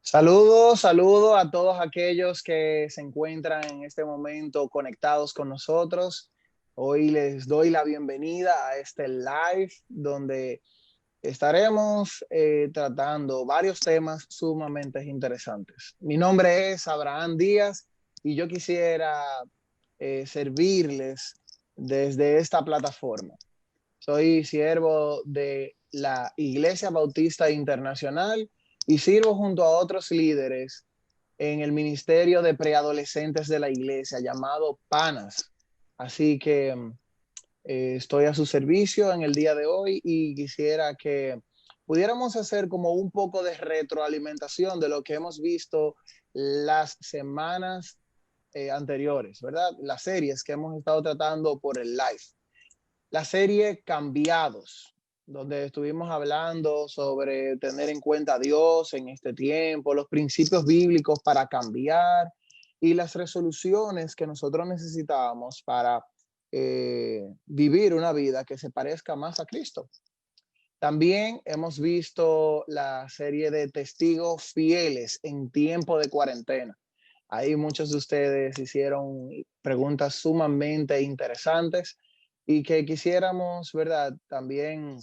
Saludos, saludos a todos aquellos que se encuentran en este momento conectados con nosotros. Hoy les doy la bienvenida a este live donde estaremos tratando varios temas sumamente interesantes. Mi nombre es Abraham Díaz y yo quisiera servirles desde esta plataforma. Soy siervo de la Iglesia Bautista Internacional y sirvo junto a otros líderes en el ministerio de preadolescentes de la iglesia llamado PANAS. Así que estoy a su servicio en el día de hoy y quisiera que pudiéramos hacer como un poco de retroalimentación de lo que hemos visto las semanas anteriores, ¿verdad? Las series que hemos estado tratando por el live. La serie Cambiados, donde estuvimos hablando sobre tener en cuenta a Dios en este tiempo, los principios bíblicos para cambiar y las resoluciones que nosotros necesitábamos para vivir una vida que se parezca más a Cristo. También hemos visto la serie de Testigos Fieles en tiempo de cuarentena. Ahí muchos de ustedes hicieron preguntas sumamente interesantes y que quisiéramos, ¿verdad? También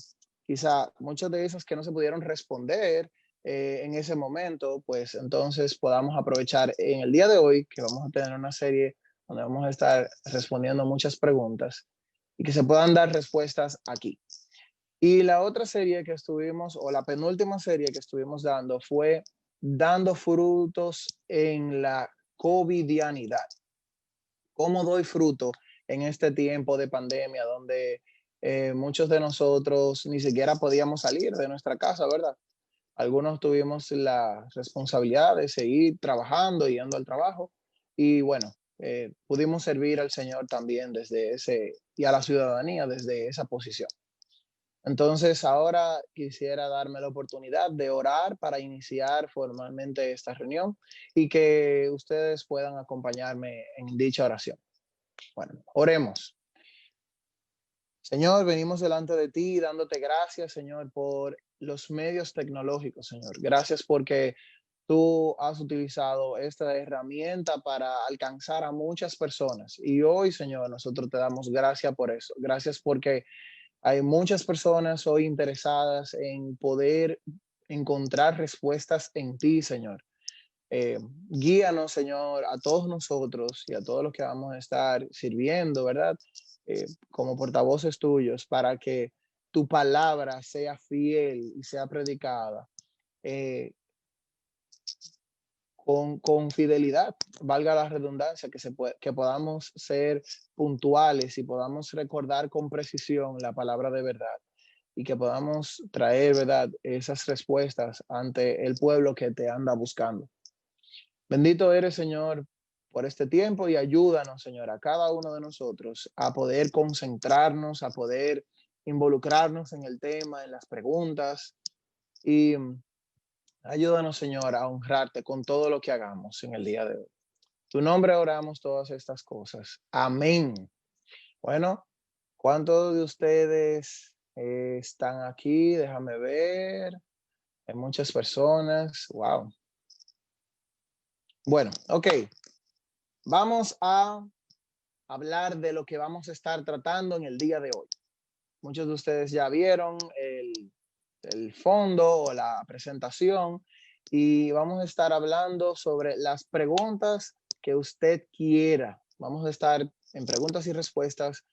quizá muchos de esos que no se pudieron responder en ese momento, pues entonces podamos aprovechar en el día de hoy que vamos a tener una serie donde vamos a estar respondiendo muchas preguntas y que se puedan dar respuestas aquí. Y la otra serie que estuvimos, o la penúltima serie que estuvimos dando fue Dando frutos en la covidianidad. ¿Cómo doy fruto en este tiempo de pandemia donde muchos de nosotros ni siquiera podíamos salir de nuestra casa, ¿verdad? Algunos tuvimos la responsabilidad de seguir trabajando, yendo al trabajo y bueno, pudimos servir al Señor también desde ese y a la ciudadanía desde esa posición. Entonces, ahora quisiera darme la oportunidad de orar para iniciar formalmente esta reunión y que ustedes puedan acompañarme en dicha oración. Bueno, oremos. Señor, venimos delante de ti dándote gracias, Señor, por los medios tecnológicos, Señor. Gracias porque tú has utilizado esta herramienta para alcanzar a muchas personas. Y hoy, Señor, nosotros te damos gracias por eso. Gracias porque hay muchas personas hoy interesadas en poder encontrar respuestas en ti, Señor. Guíanos, Señor, a todos nosotros y a todos los que vamos a estar sirviendo, ¿verdad? Como portavoces tuyos, para que tu palabra sea fiel y sea predicada eh, con fidelidad, valga la redundancia, que podamos ser puntuales y podamos recordar con precisión la palabra de verdad y que podamos traer, ¿verdad?, esas respuestas ante el pueblo que te anda buscando. Bendito eres, Señor, por este tiempo y ayúdanos, Señor, a cada uno de nosotros a poder concentrarnos, a poder involucrarnos en el tema, en las preguntas y ayúdanos, Señor, a honrarte con todo lo que hagamos en el día de hoy. Tu nombre oramos todas estas cosas. Amén. Bueno, ¿cuántos de ustedes están aquí? Déjame ver. Hay muchas personas. Wow. Bueno, ok. Vamos a hablar de lo que vamos a estar tratando en el día de hoy. Muchos de ustedes ya vieron el fondo o la presentación y vamos a estar hablando sobre las preguntas que usted quiera. Vamos a estar en preguntas y respuestas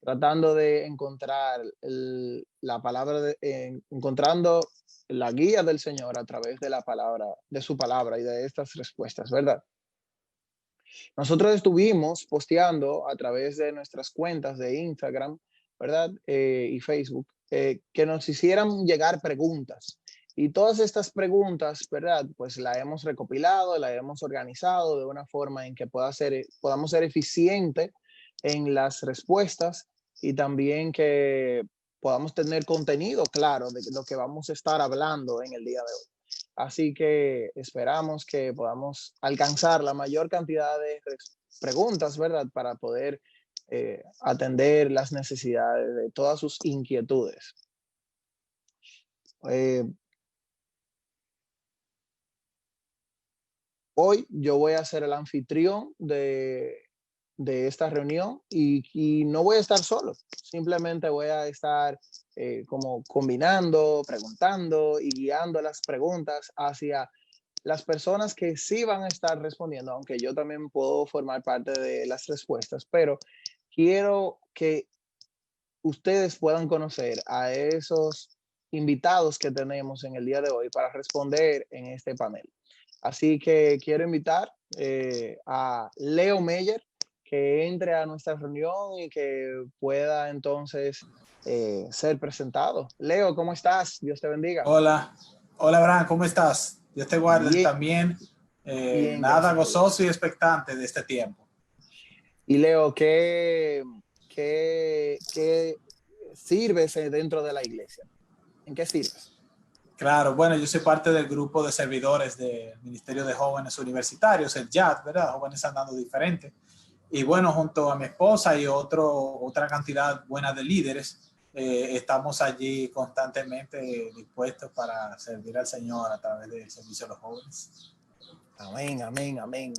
tratando de encontrar la palabra, encontrando la guía del Señor a través de la palabra, de su palabra y de estas respuestas, ¿verdad? Nosotros estuvimos posteando a través de nuestras cuentas de Instagram, ¿verdad? Y Facebook, que nos hicieran llegar preguntas. Y todas estas preguntas, ¿verdad? Pues la hemos recopilado, la hemos organizado de una forma en que podamos ser eficientes en las respuestas y también que podamos tener contenido claro de lo que vamos a estar hablando en el día de hoy. Así que esperamos que podamos alcanzar la mayor cantidad de preguntas, ¿verdad? Para poder atender las necesidades de todas sus inquietudes. Eh, Hoy yo voy a ser el anfitrión de esta reunión y no voy a estar solo, simplemente voy a estar como combinando, preguntando y guiando las preguntas hacia las personas que sí van a estar respondiendo, aunque yo también puedo formar parte de las respuestas, pero quiero que ustedes puedan conocer a esos invitados que tenemos en el día de hoy para responder en este panel. Así que quiero invitar a Leo Meyer que entre a nuestra reunión y que pueda entonces ser presentado. Leo, ¿cómo estás? Dios te bendiga. Hola, hola Abraham, ¿cómo estás? Dios te guarde Bien, también. bien, Nada gracias a gozoso Dios. y expectante de este tiempo. Y Leo, ¿qué sirves dentro de la iglesia? ¿En qué sirves? Claro, bueno, yo soy parte del grupo de servidores del Ministerio de Jóvenes Universitarios, el YAD, ¿verdad? Jóvenes Andando Diferente. Y bueno, junto a mi esposa y otra cantidad buena de líderes, estamos allí constantemente dispuestos para servir al Señor a través del servicio a los jóvenes. Amén, amén, amén.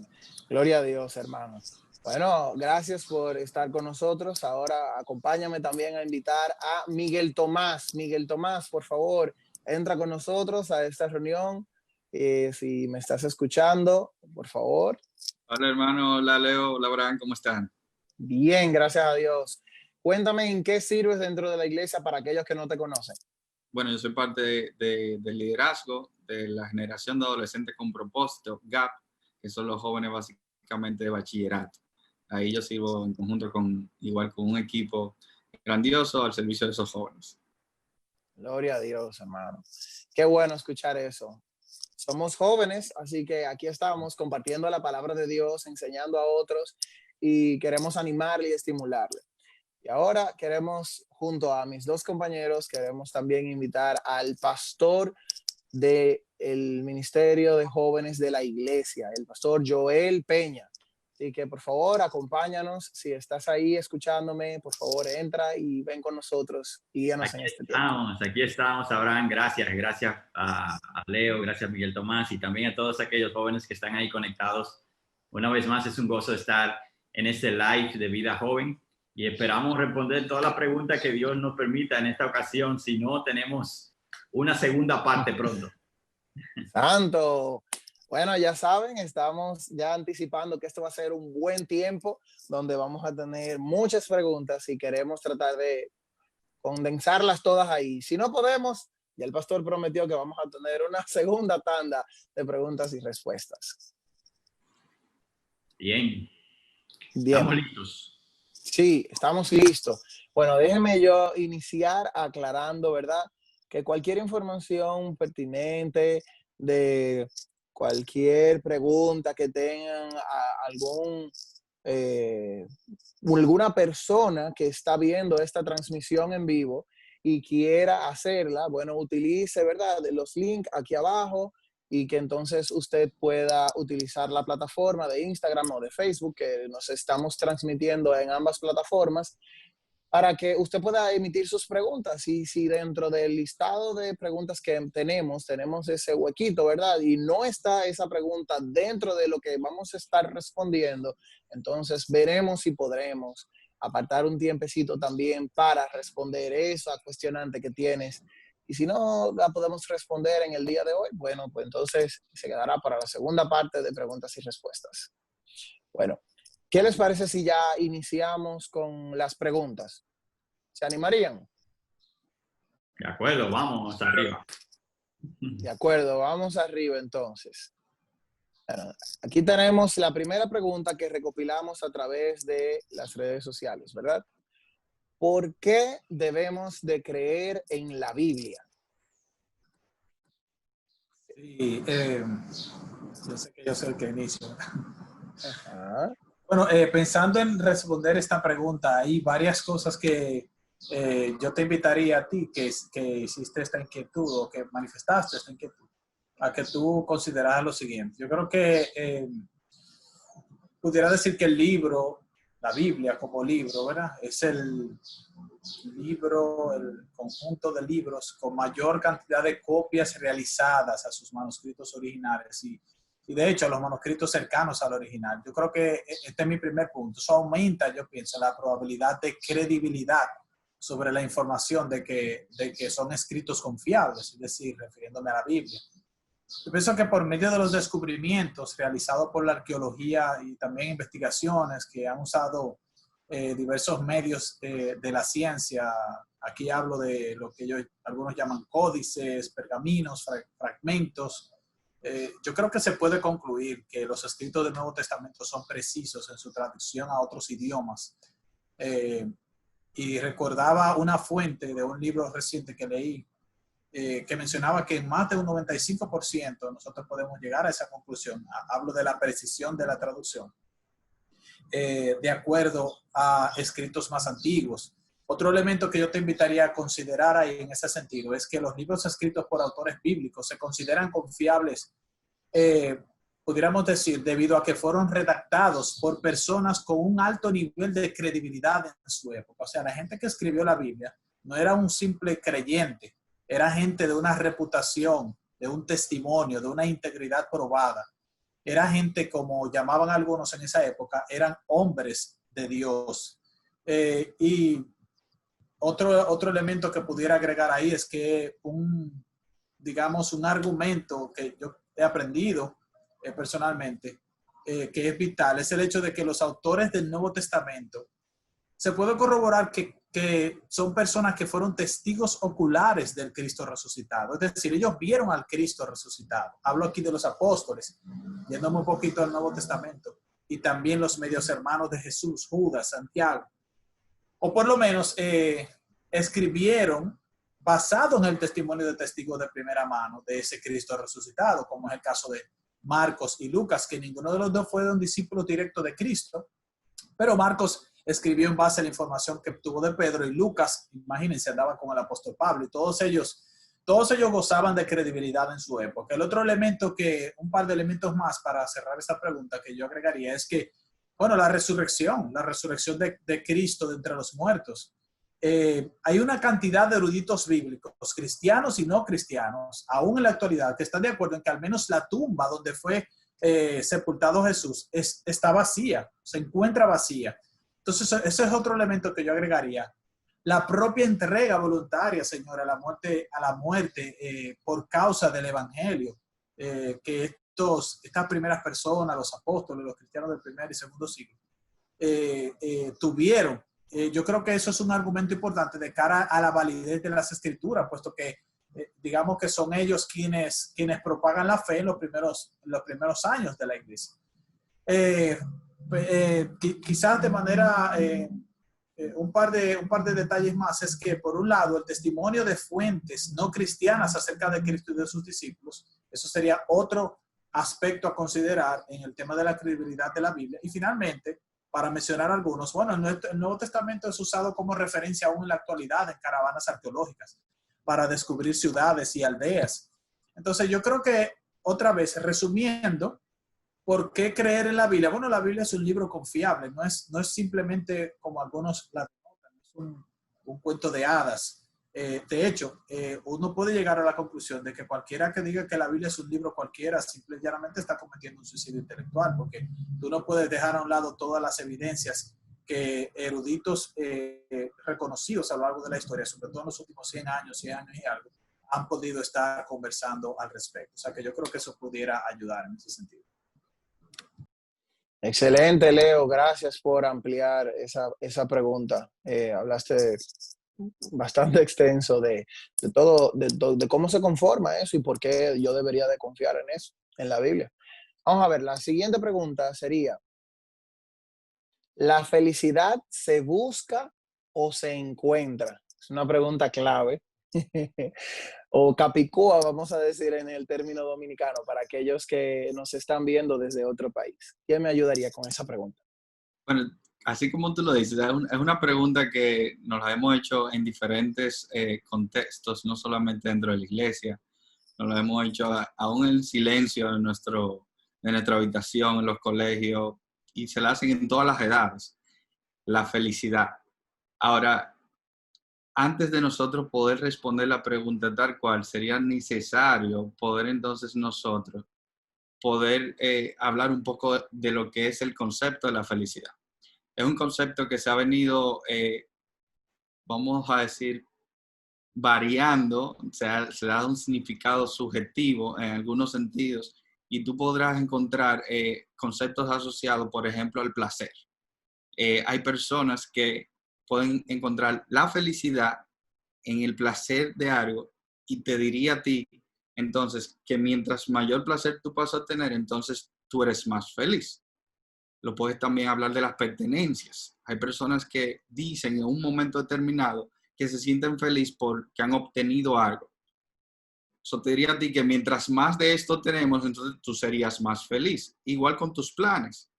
Gloria a Dios, hermano. Bueno, gracias por estar con nosotros. Ahora acompáñame también a invitar a Miguel Tomás. Miguel Tomás, por favor, entra con nosotros a esta reunión. Si me estás escuchando, por favor. Hola hermano, hola Leo, hola Abraham, ¿cómo están? Bien, gracias a Dios. Cuéntame en qué sirves dentro de la iglesia para aquellos que no te conocen. Bueno, yo soy parte del liderazgo de la generación de adolescentes con propósito, GAP, que son los jóvenes básicamente de bachillerato. Ahí yo sirvo en conjunto igual con un equipo grandioso al servicio de esos jóvenes. Gloria a Dios, hermano. Qué bueno escuchar eso. Somos jóvenes, así que aquí estamos compartiendo la palabra de Dios, enseñando a otros y queremos animarle y estimularle. Y ahora queremos, junto a mis dos compañeros, queremos también invitar al pastor del Ministerio de Jóvenes de la Iglesia, el pastor Joel Peña. Así que por favor, acompáñanos. Si estás ahí escuchándome, por favor, entra y ven con nosotros y guíanos en este tiempo. Aquí estamos, Abraham. Gracias a Leo, gracias a Miguel Tomás y también a todos aquellos jóvenes que están ahí conectados. Una vez más, es un gozo estar en este live de Vida Joven y esperamos responder todas las preguntas que Dios nos permita en esta ocasión. Si no, tenemos una segunda parte pronto. Santo. Bueno, ya saben, estamos ya anticipando que esto va a ser un buen tiempo donde vamos a tener muchas preguntas y queremos tratar de condensarlas todas ahí. Si no podemos, ya el pastor prometió que vamos a tener una segunda tanda de preguntas y respuestas. Bien. Bien. Estamos listos. Sí, estamos listos. Bueno, déjenme yo iniciar aclarando, ¿verdad? Que cualquier información pertinente de cualquier pregunta que tengan alguna persona que está viendo esta transmisión en vivo y quiera hacerla, bueno, utilice, ¿verdad? Los links aquí abajo y que entonces usted pueda utilizar la plataforma de Instagram o de Facebook, que nos estamos transmitiendo en ambas plataformas, para que usted pueda emitir sus preguntas. Y si dentro del listado de preguntas que tenemos ese huequito, ¿verdad? Y no está esa pregunta dentro de lo que vamos a estar respondiendo, entonces veremos si podremos apartar un tiempecito también para responder esa cuestionante que tienes. Y si no la podemos responder en el día de hoy, bueno, pues entonces se quedará para la segunda parte de preguntas y respuestas. Bueno, ¿qué les parece si ya iniciamos con las preguntas? ¿Se animarían? De acuerdo, vamos arriba. De acuerdo, vamos arriba entonces. Bueno, aquí tenemos la primera pregunta que recopilamos a través de las redes sociales, ¿verdad? ¿Por qué debemos de creer en la Biblia? Sí, yo sé el que inicio. Ajá. Bueno, pensando en responder esta pregunta, hay varias cosas que yo te invitaría a ti que hiciste esta inquietud o que manifestaste esta inquietud, a que tú consideraras lo siguiente. Yo creo que pudiera decir que el libro, la Biblia como libro, ¿verdad? Es el libro, el conjunto de libros con mayor cantidad de copias realizadas a sus manuscritos originales. y de hecho los manuscritos cercanos al original. Yo creo que este es mi primer punto. Eso aumenta, yo pienso, la probabilidad de credibilidad sobre la información de que son escritos confiables, es decir, refiriéndome a la Biblia. Yo pienso que por medio de los descubrimientos realizados por la arqueología y también investigaciones que han usado diversos medios de la ciencia, aquí hablo de lo que algunos llaman códices, pergaminos, fragmentos, yo creo que se puede concluir que los escritos del Nuevo Testamento son precisos en su traducción a otros idiomas. Y recordaba una fuente de un libro reciente que leí, que mencionaba que en más de un 95% nosotros podemos llegar a esa conclusión. Hablo de la precisión de la traducción, de acuerdo a escritos más antiguos. Otro elemento que yo te invitaría a considerar ahí en ese sentido es que los libros escritos por autores bíblicos se consideran confiables, pudiéramos decir, debido a que fueron redactados por personas con un alto nivel de credibilidad en su época. O sea, la gente que escribió la Biblia no era un simple creyente, era gente de una reputación, de un testimonio, de una integridad probada. Era gente, como llamaban algunos en esa época, eran hombres de Dios. Y otro elemento que pudiera agregar ahí es que digamos, un argumento que yo he aprendido personalmente, que es vital, es el hecho de que los autores del Nuevo Testamento se puede corroborar que son personas que fueron testigos oculares del Cristo resucitado. Es decir, ellos vieron al Cristo resucitado. Hablo aquí de los apóstoles, yéndome un poquito al Nuevo Testamento, y también los medios hermanos de Jesús, Judas, Santiago. O por lo menos escribieron basado en el testimonio de testigos de primera mano de ese Cristo resucitado, como es el caso de Marcos y Lucas, que ninguno de los dos fue un discípulo directo de Cristo, pero Marcos escribió en base a la información que obtuvo de Pedro, y Lucas, imagínense, andaba con el apóstol Pablo, y todos ellos gozaban de credibilidad en su época. El otro elemento un par de elementos más para cerrar esta pregunta que yo agregaría es que, bueno, la resurrección de Cristo de entre los muertos. Hay una cantidad de eruditos bíblicos, cristianos y no cristianos, aún en la actualidad, que están de acuerdo en que al menos la tumba donde fue sepultado Jesús está vacía, se encuentra vacía. Entonces, ese es otro elemento que yo agregaría. La propia entrega voluntaria, Señor, a la muerte por causa del Evangelio, que estas primeras personas, los apóstoles, los cristianos del primer y segundo siglo, tuvieron. Yo creo que eso es un argumento importante de cara a la validez de las Escrituras, puesto que digamos que son ellos quienes propagan la fe en los primeros años de la iglesia. Quizás de manera, un par de detalles más es que, por un lado, el testimonio de fuentes no cristianas acerca de Cristo y de sus discípulos, eso sería otro aspecto a considerar en el tema de la credibilidad de la Biblia. Y finalmente, para mencionar algunos, bueno, el Nuevo Testamento es usado como referencia aún en la actualidad en caravanas arqueológicas para descubrir ciudades y aldeas. Entonces, yo creo que, otra vez, resumiendo, ¿por qué creer en la Biblia? Bueno, la Biblia es un libro confiable, no es simplemente como algunos la notan, es un cuento de hadas. De hecho, uno puede llegar a la conclusión de que cualquiera que diga que la Biblia es un libro cualquiera, simple y llanamente está cometiendo un suicidio intelectual, porque tú no puedes dejar a un lado todas las evidencias que eruditos reconocidos a lo largo de la historia, sobre todo en los últimos 100 años y algo, han podido estar conversando al respecto. O sea que yo creo que eso pudiera ayudar en ese sentido. Excelente, Leo. Gracias por ampliar esa pregunta. Hablaste bastante extenso de todo, de cómo se conforma eso y por qué yo debería de confiar en eso, en la Biblia. Vamos a ver, la siguiente pregunta sería, ¿la felicidad se busca o se encuentra? Es una pregunta clave. O capicúa, vamos a decir en el término dominicano, para aquellos que nos están viendo desde otro país. ¿Quién me ayudaría con esa pregunta? Bueno, así como tú lo dices, es una pregunta que nos la hemos hecho en diferentes contextos, no solamente dentro de la iglesia, nos la hemos hecho aún en silencio en nuestra habitación, en los colegios, y se la hacen en todas las edades. La felicidad. Ahora, antes de nosotros poder responder la pregunta tal cual, sería necesario poder entonces nosotros poder hablar un poco de lo que es el concepto de la felicidad. Es un concepto que se ha venido, vamos a decir, variando, se ha dado un significado subjetivo en algunos sentidos, y tú podrás encontrar conceptos asociados, por ejemplo, al placer. Hay personas que pueden encontrar la felicidad en el placer de algo, y te diría a ti, entonces, que mientras mayor placer tú vas a tener, entonces tú eres más feliz. Lo puedes también hablar de las pertenencias. Hay personas que dicen en un momento determinado que se sienten felices porque han obtenido algo. Eso te diría a ti que mientras más de esto tenemos, entonces tú serías más feliz. Igual con tus planes,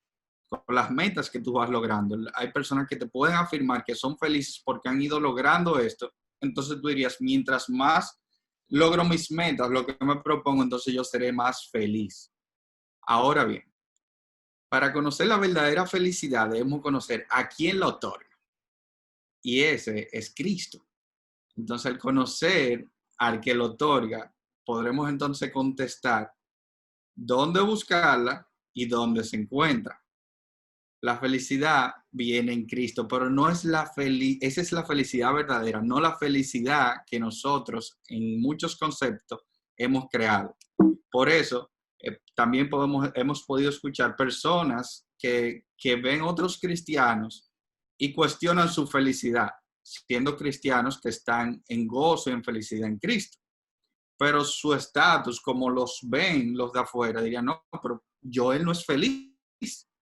con las metas que tú vas logrando. Hay personas que te pueden afirmar que son felices porque han ido logrando esto. Entonces tú dirías, mientras más logro mis metas, lo que me propongo, entonces yo seré más feliz. Ahora bien, para conocer la verdadera felicidad debemos conocer a quién la otorga. Y ese es Cristo. Entonces, al conocer al que lo otorga, podremos entonces contestar dónde buscarla y dónde se encuentra. La felicidad viene en Cristo, pero no es esa es la felicidad verdadera, no la felicidad que nosotros en muchos conceptos hemos creado. Por eso, también hemos podido escuchar personas que ven otros cristianos y cuestionan su felicidad, siendo cristianos que están en gozo y en felicidad en Cristo. Pero su estatus, como los ven los de afuera, dirían, no, pero él no es feliz,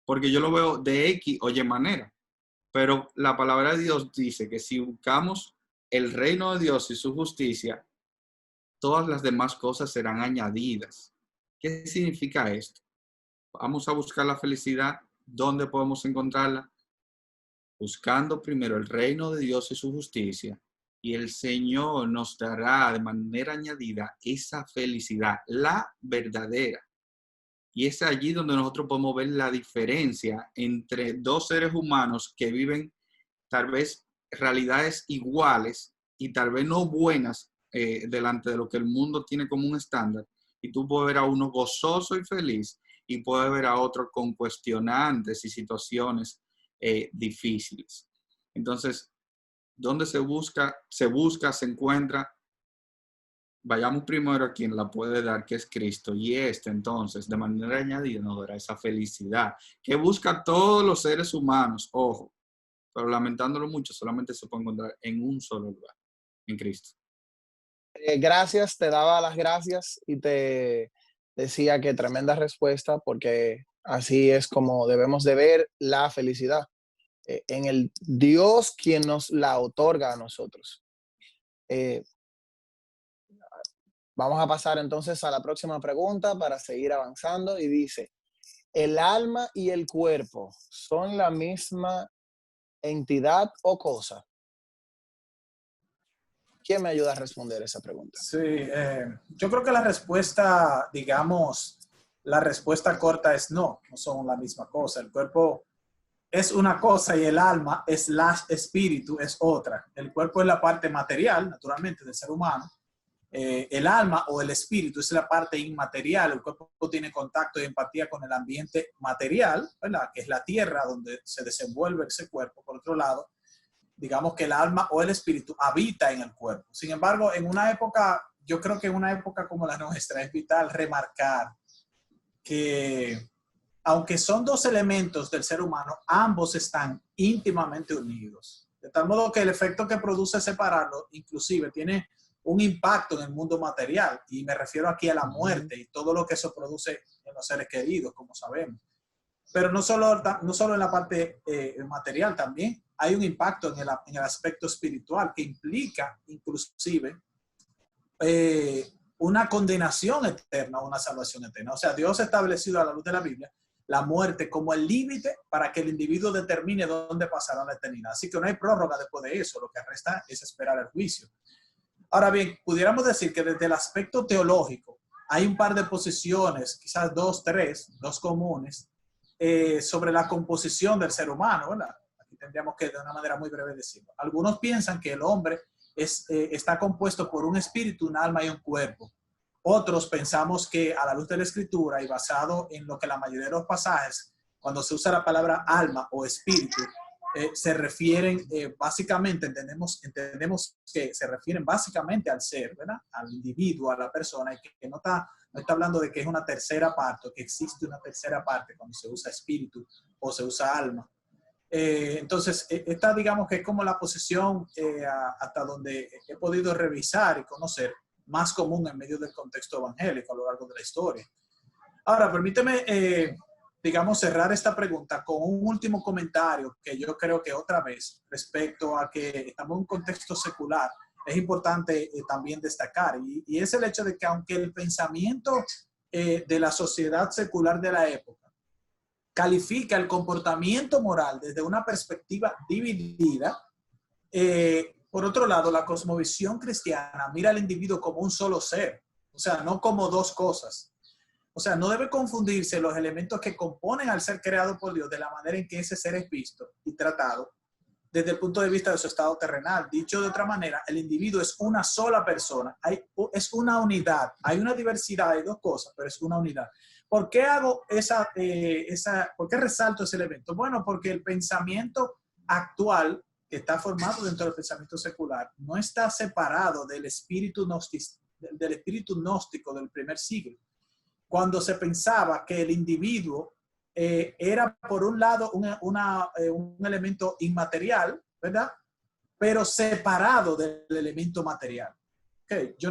porque yo lo veo de X o Y manera. Pero la palabra de Dios dice que si buscamos el reino de Dios y su justicia, todas las demás cosas serán añadidas. ¿Qué significa esto? Vamos a buscar la felicidad. ¿Dónde podemos encontrarla? Buscando primero el reino de Dios y su justicia, y el Señor nos dará de manera añadida esa felicidad, la verdadera. Y es allí donde nosotros podemos ver la diferencia entre dos seres humanos que viven tal vez realidades iguales y tal vez no buenas delante de lo que el mundo tiene como un estándar. Y tú puedes ver a uno gozoso y feliz, y puedes ver a otro con cuestionantes y situaciones difíciles. Entonces, ¿dónde se busca, se encuentra? Vayamos primero a quien la puede dar, que es Cristo, y entonces, de manera añadida, nos dará esa felicidad que busca todos los seres humanos, ojo, pero lamentándolo mucho, solamente se puede encontrar en un solo lugar, en Cristo. Gracias, te daba las gracias y te decía que tremenda respuesta, porque así es como debemos de ver la felicidad, en el Dios quien nos la otorga a nosotros. Vamos a pasar entonces a la próxima pregunta para seguir avanzando, y dice, ¿el alma y el cuerpo son la misma entidad o cosa? ¿Quién me ayuda a responder esa pregunta? Sí, yo creo que la respuesta, digamos, la respuesta corta es no son la misma cosa. El cuerpo es una cosa y el alma es espíritu, es otra. El cuerpo es la parte material, naturalmente, del ser humano. El alma o el espíritu es la parte inmaterial. El cuerpo tiene contacto y empatía con el ambiente material, ¿verdad? Que es la tierra donde se desenvuelve ese cuerpo. Por otro lado, digamos que el alma o el espíritu habita en el cuerpo. Sin embargo, en una época, yo creo que en una época como la nuestra, es vital remarcar que, aunque son dos elementos del ser humano, ambos están íntimamente unidos. De tal modo que el efecto que produce separarlo, inclusive, tiene un impacto en el mundo material. Y me refiero aquí a la muerte y todo lo que eso produce en los seres queridos, como sabemos. Pero no solo en la parte material, también hay un impacto en el aspecto espiritual que implica inclusive una condenación eterna, una salvación eterna. O sea, Dios ha establecido a la luz de la Biblia la muerte como el límite para que el individuo determine dónde pasará la eternidad. Así que no hay prórroga después de eso, lo que resta es esperar el juicio. Ahora bien, pudiéramos decir que desde el aspecto teológico hay un par de posiciones, quizás dos comunes, sobre la composición del ser humano, ¿verdad? Aquí tendríamos que de una manera muy breve decirlo. Algunos piensan que el hombre está compuesto por un espíritu, un alma y un cuerpo. Otros pensamos que a la luz de la Escritura y basado en lo que la mayoría de los pasajes, cuando se usa la palabra alma o espíritu, se refieren básicamente, entendemos que se refieren básicamente al ser, ¿verdad? Al individuo, a la persona, y que no está hablando de que es una tercera parte, o que existe una tercera parte cuando se usa espíritu o se usa alma. Entonces, esta digamos que es como la posición hasta donde he podido revisar y conocer más común en medio del contexto evangélico a lo largo de la historia. Ahora, permíteme, digamos, cerrar esta pregunta con un último comentario que yo creo que otra vez, respecto a que estamos en un contexto secular, es importante también destacar, y es el hecho de que aunque el pensamiento de la sociedad secular de la época califica el comportamiento moral desde una perspectiva dividida, por otro lado, la cosmovisión cristiana mira al individuo como un solo ser, o sea, no como dos cosas. O sea, no debe confundirse los elementos que componen al ser creado por Dios de la manera en que ese ser es visto y tratado desde el punto de vista de su estado terrenal. Dicho de otra manera, el individuo es una sola persona, es una unidad. Hay una diversidad de dos cosas, pero es una unidad. ¿Por qué hago por qué resalto ese elemento? Bueno, porque el pensamiento actual que está formado dentro del pensamiento secular no está separado del espíritu gnóstico del primer siglo, cuando se pensaba que el individuo era por un lado un elemento inmaterial, ¿verdad? Pero separado del elemento material. Okay. Yo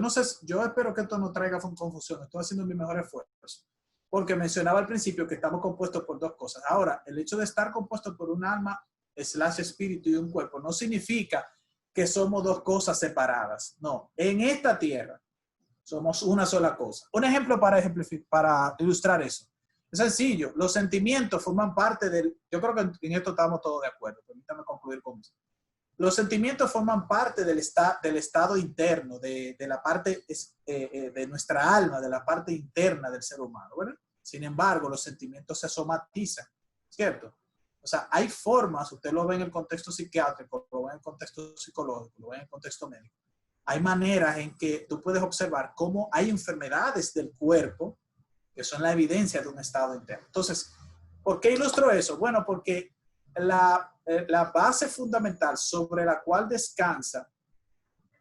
espero que esto no traiga confusión, estoy haciendo mi mejor esfuerzo, porque mencionaba al principio que estamos compuestos por dos cosas. Ahora, el hecho de estar compuesto por un alma / espíritu y un cuerpo no significa que somos dos cosas separadas. No, en esta tierra somos una sola cosa. Un ejemplo para ilustrar eso. Es sencillo. Los sentimientos forman parte del... Yo creo que en esto estamos todos de acuerdo. Permítame concluir con eso. Los sentimientos forman parte del estado interno, de la parte de nuestra alma, de la parte interna del ser humano, ¿verdad? Sin embargo, los sentimientos se somatizan, ¿cierto? O sea, hay formas, usted lo ve en el contexto psiquiátrico, lo ve en el contexto psicológico, lo ve en el contexto médico. Hay maneras en que tú puedes observar cómo hay enfermedades del cuerpo que son la evidencia de un estado interno. Entonces, ¿por qué ilustro eso? Bueno, porque la base fundamental sobre la cual descansa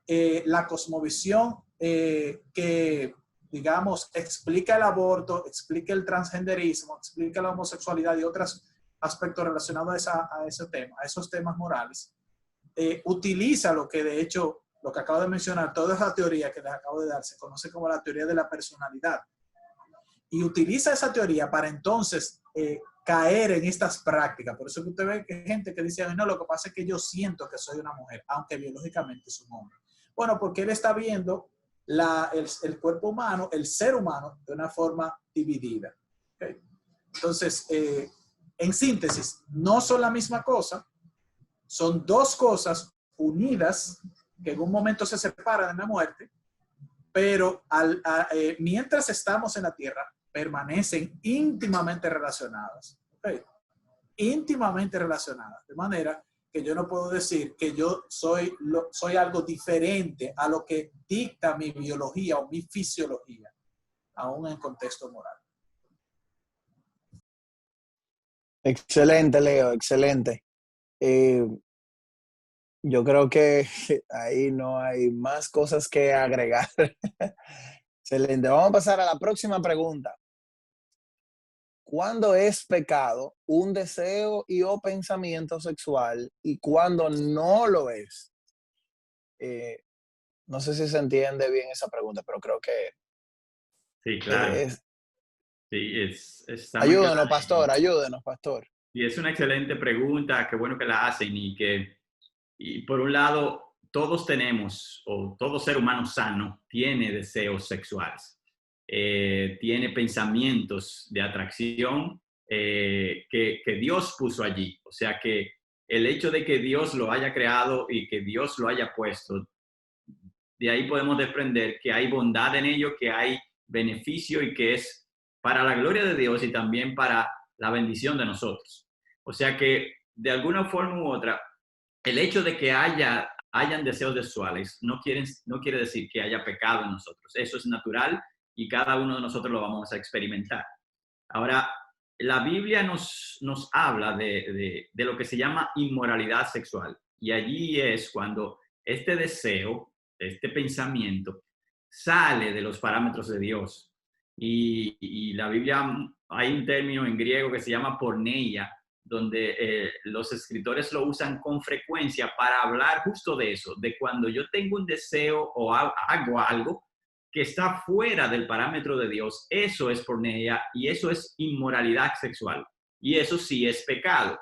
la cosmovisión que, digamos, explica el aborto, explica el transgenderismo, explica la homosexualidad y otros aspectos relacionados a ese tema, a esos temas morales, utiliza lo que de hecho, lo que acabo de mencionar, toda esa teoría que les acabo de dar, se conoce como la teoría de la personalidad. Y utiliza esa teoría para entonces caer en estas prácticas. Por eso que usted ve que hay gente que dice, no, lo que pasa es que yo siento que soy una mujer, aunque biológicamente es un hombre. Bueno, porque él está viendo el cuerpo humano, el ser humano, de una forma dividida. ¿Okay? Entonces, en síntesis, no son la misma cosa, son dos cosas unidas que en un momento se separan en la muerte, pero mientras estamos en la tierra, permanecen íntimamente relacionadas. ¿Okay? Íntimamente relacionadas. De manera que yo no puedo decir que yo soy algo diferente a lo que dicta mi biología o mi fisiología, aún en contexto moral. Excelente, Leo, excelente. Yo creo que ahí no hay más cosas que agregar. Excelente. Vamos a pasar a la próxima pregunta. ¿Cuándo es pecado un deseo y o pensamiento sexual y cuándo no lo es? No sé si se entiende bien esa pregunta, pero creo que sí, claro. Sí, ayúdenos, pastor, ayúdenos, pastor. Y es una excelente pregunta, qué bueno que la hacen y por un lado, todos tenemos, o todo ser humano sano tiene deseos sexuales, tiene pensamientos de atracción que Dios puso allí. O sea que el hecho de que Dios lo haya creado y que Dios lo haya puesto, de ahí podemos desprender que hay bondad en ello, que hay beneficio y que es para la gloria de Dios y también para la bendición de nosotros. O sea que de alguna forma u otra, el hecho de que hayan deseos sexuales no quiere decir que haya pecado en nosotros. Eso es natural y cada uno de nosotros lo vamos a experimentar. Ahora, la Biblia nos habla de lo que se llama inmoralidad sexual, y allí es cuando este deseo, este pensamiento, sale de los parámetros de Dios. Y la Biblia, hay un término en griego que se llama porneia, donde los escritores lo usan con frecuencia para hablar justo de eso, de cuando yo tengo un deseo o hago algo que está fuera del parámetro de Dios. Eso es porneia y eso es inmoralidad sexual. Y eso sí es pecado.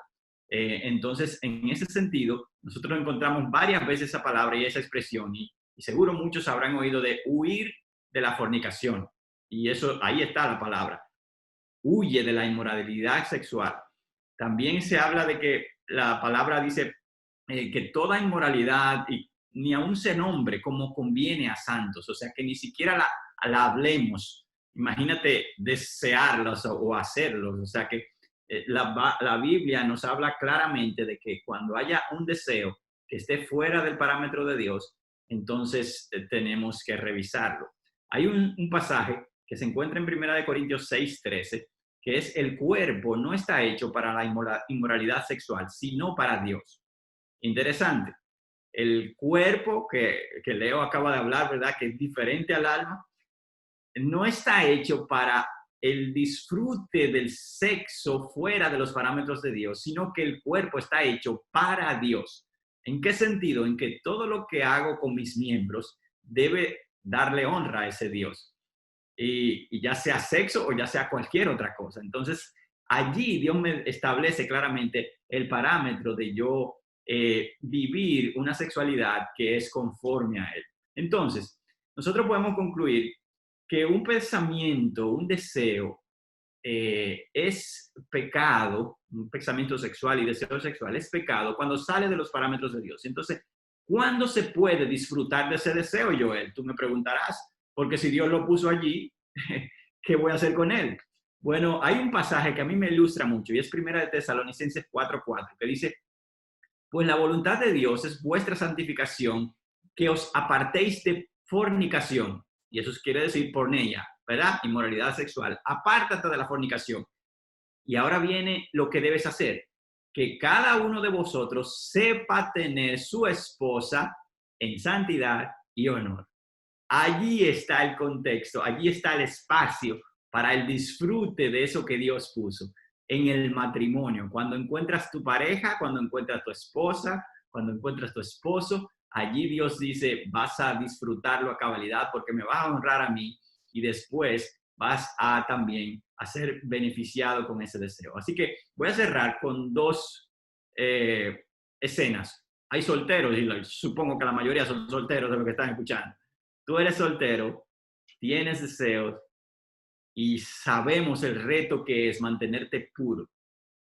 Entonces, en ese sentido, nosotros encontramos varias veces esa palabra y esa expresión, y seguro muchos habrán oído de huir de la fornicación. Y eso, ahí está la palabra. Huye de la inmoralidad sexual. También se habla de que la palabra dice que toda inmoralidad, y ni aún se nombre como conviene a santos, o sea, que ni siquiera la hablemos. Imagínate desearlos o hacerlos, o sea, que la Biblia nos habla claramente de que cuando haya un deseo que esté fuera del parámetro de Dios, entonces tenemos que revisarlo. Hay un pasaje que se encuentra en 1 Corintios 6:13, que es: el cuerpo no está hecho para la inmoralidad sexual, sino para Dios. Interesante. El cuerpo que Leo acaba de hablar, ¿verdad?, que es diferente al alma, no está hecho para el disfrute del sexo fuera de los parámetros de Dios, sino que el cuerpo está hecho para Dios. ¿En qué sentido? En que todo lo que hago con mis miembros debe darle honra a ese Dios. Y ya sea sexo o ya sea cualquier otra cosa. Entonces, allí Dios me establece claramente el parámetro de yo vivir una sexualidad que es conforme a Él. Entonces, nosotros podemos concluir que un pensamiento, un deseo, es pecado, un pensamiento sexual y deseo sexual es pecado cuando sale de los parámetros de Dios. Entonces, ¿cuándo se puede disfrutar de ese deseo, Joel? Tú me preguntarás, porque si Dios lo puso allí, ¿qué voy a hacer con él? Bueno, hay un pasaje que a mí me ilustra mucho y es 1 Tesalonicenses 4:4, que dice: pues la voluntad de Dios es vuestra santificación, que os apartéis de fornicación. Y eso quiere decir porneia, ¿verdad? Inmoralidad sexual. Apártate de la fornicación. Y ahora viene lo que debes hacer: que cada uno de vosotros sepa tener su esposa en santidad y honor. Allí está el contexto, allí está el espacio para el disfrute de eso que Dios puso en el matrimonio. Cuando encuentras tu pareja, cuando encuentras tu esposa, cuando encuentras tu esposo, allí Dios dice: vas a disfrutarlo a cabalidad porque me vas a honrar a mí, y después vas a también a ser beneficiado con ese deseo. Así que voy a cerrar con dos escenas. Hay solteros, y supongo que la mayoría son solteros de los que están escuchando. Tú eres soltero, tienes deseos y sabemos el reto que es mantenerte puro,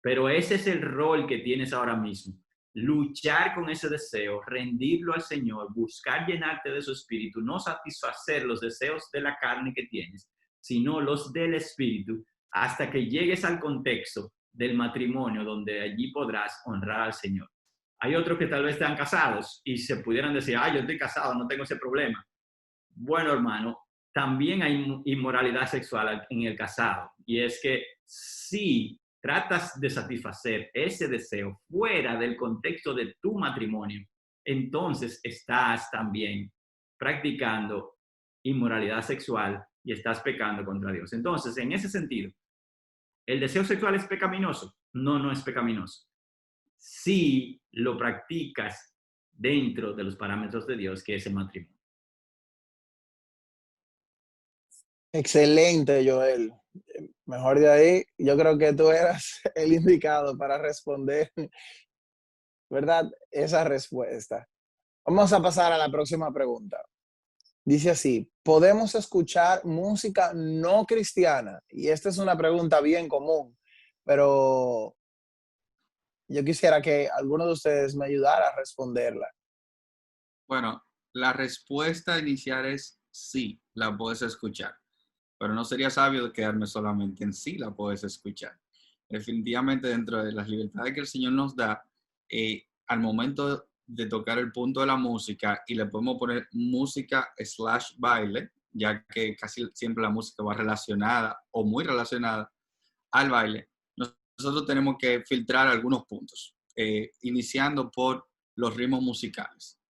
pero ese es el rol que tienes ahora mismo: luchar con ese deseo, rendirlo al Señor, buscar llenarte de su espíritu, no satisfacer los deseos de la carne que tienes, sino los del espíritu, hasta que llegues al contexto del matrimonio, donde allí podrás honrar al Señor. Hay otros que tal vez están casados y se pudieran decir: yo estoy casado, no tengo ese problema. Bueno, hermano, también hay inmoralidad sexual en el casado, y es que si tratas de satisfacer ese deseo fuera del contexto de tu matrimonio, entonces estás también practicando inmoralidad sexual y estás pecando contra Dios. Entonces, en ese sentido, ¿el deseo sexual es pecaminoso? No, no es pecaminoso. Si lo practicas dentro de los parámetros de Dios, que es el matrimonio. Excelente, Joel. Mejor de ahí, yo creo que tú eras el indicado para responder, ¿verdad?, esa respuesta. Vamos a pasar a la próxima pregunta. Dice así: ¿podemos escuchar música no cristiana? Y esta es una pregunta bien común, pero yo quisiera que alguno de ustedes me ayudara a responderla. Bueno, la respuesta inicial es sí, la puedes escuchar. Pero no sería sabio quedarme solamente en sí la puedes escuchar. Definitivamente, dentro de las libertades que el Señor nos da, al momento de tocar el punto de la música, y le podemos poner música / baile, ya que casi siempre la música va relacionada o muy relacionada al baile, nosotros tenemos que filtrar algunos puntos, iniciando por los ritmos musicales.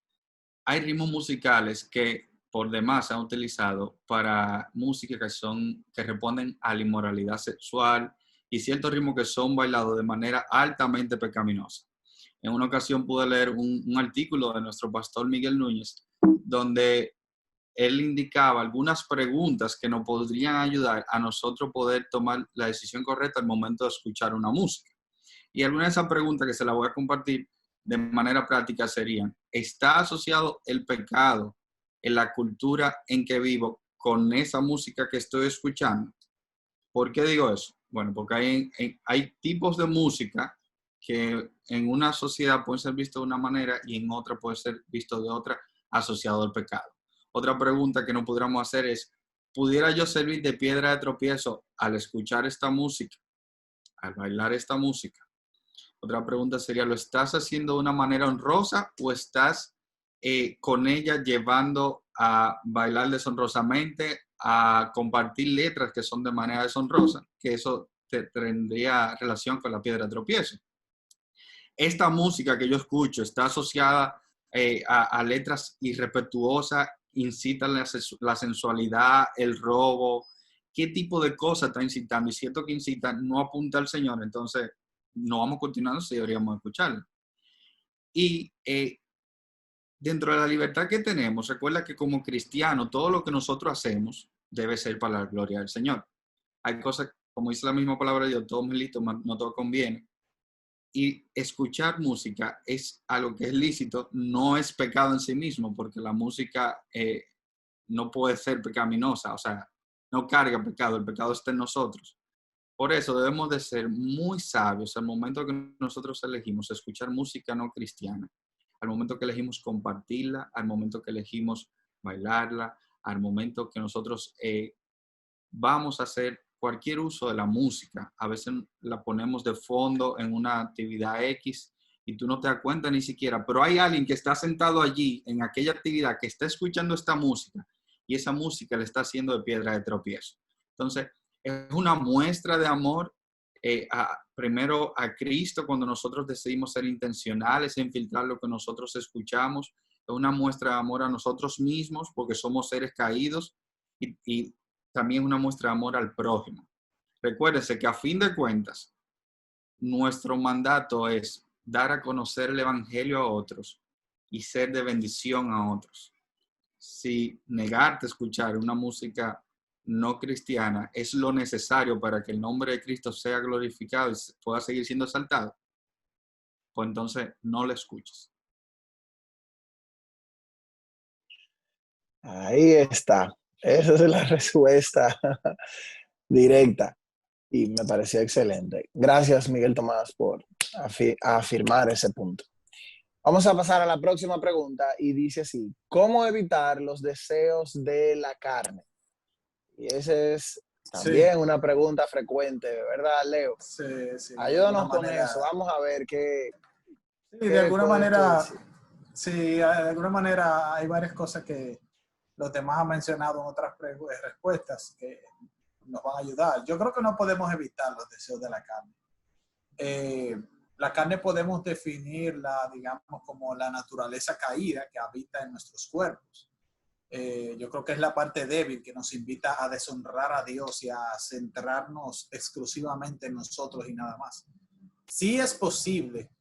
Hay ritmos musicales que por demás se han utilizado para música que responden a la inmoralidad sexual y ciertos ritmos que son bailados de manera altamente pecaminosa. En una ocasión pude leer un artículo de nuestro pastor Miguel Núñez, donde él indicaba algunas preguntas que nos podrían ayudar a nosotros poder tomar la decisión correcta al momento de escuchar una música. Y algunas de esas preguntas que se las voy a compartir de manera práctica serían: ¿está asociado el pecado en la cultura en que vivo con esa música que estoy escuchando? ¿Por qué digo eso? Bueno, porque hay tipos de música que en una sociedad pueden ser vistos de una manera y en otra puede ser visto de otra, asociado al pecado. Otra pregunta que nos pudiéramos hacer es: ¿pudiera yo servir de piedra de tropiezo al escuchar esta música, al bailar esta música? Otra pregunta sería: ¿lo estás haciendo de una manera honrosa o estás con ella llevando a bailar deshonrosamente, a compartir letras que son de manera deshonrosa? Que eso tendría relación con la piedra de tropiezo. Esta música que yo escucho está asociada a letras irrespetuosas, incitan la sensualidad, el robo. ¿Qué tipo de cosas está incitando? Y si esto que incita no apunta al Señor, entonces no vamos continuando si deberíamos escucharlo. Y dentro de la libertad que tenemos, recuerda que como cristianos, todo lo que nosotros hacemos debe ser para la gloria del Señor. Hay cosas, como dice la misma palabra de Dios, todo es lícito, no todo conviene. Y escuchar música es algo que es lícito, no es pecado en sí mismo, porque la música no puede ser pecaminosa, o sea, no carga pecado, el pecado está en nosotros. Por eso debemos de ser muy sabios al momento que nosotros elegimos escuchar música no cristiana, al momento que elegimos compartirla, al momento que elegimos bailarla, al momento que nosotros vamos a hacer cualquier uso de la música. A veces la ponemos de fondo en una actividad X y tú no te das cuenta ni siquiera, pero hay alguien que está sentado allí en aquella actividad que está escuchando esta música y esa música le está haciendo de piedra de tropiezo. Entonces, es una muestra de amor primero a Cristo cuando nosotros decidimos ser intencionales en filtrar lo que nosotros escuchamos. Es una muestra de amor a nosotros mismos porque somos seres caídos y también una muestra de amor al prójimo. Recuérdense que a fin de cuentas, nuestro mandato es dar a conocer el evangelio a otros y ser de bendición a otros. Si negarte a escuchar una música no cristiana es lo necesario para que el nombre de Cristo sea glorificado y pueda seguir siendo exaltado, pues entonces no lo escuches. Ahí está. Esa es la respuesta directa y me pareció excelente. Gracias, Miguel Tomás, por afirmar ese punto. Vamos a pasar a la próxima pregunta y dice así: ¿cómo evitar los deseos de la carne? Y esa es también una pregunta frecuente, ¿verdad, Leo? Sí, sí. Ayúdanos con eso. Vamos a ver qué. Sí, de alguna manera, sí, de alguna manera hay varias cosas que los demás han mencionado en otras respuestas que nos van a ayudar. Yo creo que no podemos evitar los deseos de la carne. La carne podemos definirla, digamos, como la naturaleza caída que habita en nuestros cuerpos. Yo creo que es la parte débil que nos invita a deshonrar a Dios y a centrarnos exclusivamente en nosotros y nada más. Sí es posible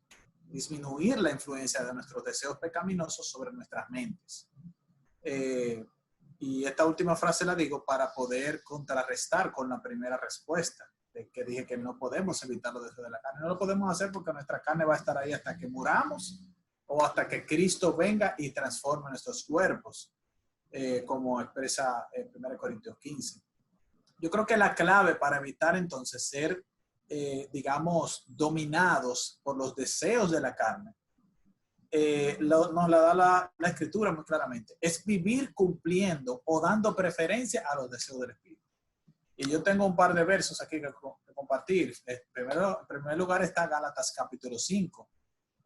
disminuir la influencia de nuestros deseos pecaminosos sobre nuestras mentes. Y esta última frase la digo para poder contrarrestar con la primera respuesta, de que dije que no podemos evitar los deseos de la carne. No lo podemos hacer porque nuestra carne va a estar ahí hasta que muramos o hasta que Cristo venga y transforme nuestros cuerpos, como expresa 1 Corintios 15. Yo creo que la clave para evitar entonces ser, digamos, dominados por los deseos de la carne, nos la da la Escritura muy claramente. Es vivir cumpliendo o dando preferencia a los deseos del Espíritu. Y yo tengo un par de versos aquí que compartir. En primer lugar está Gálatas capítulo 5,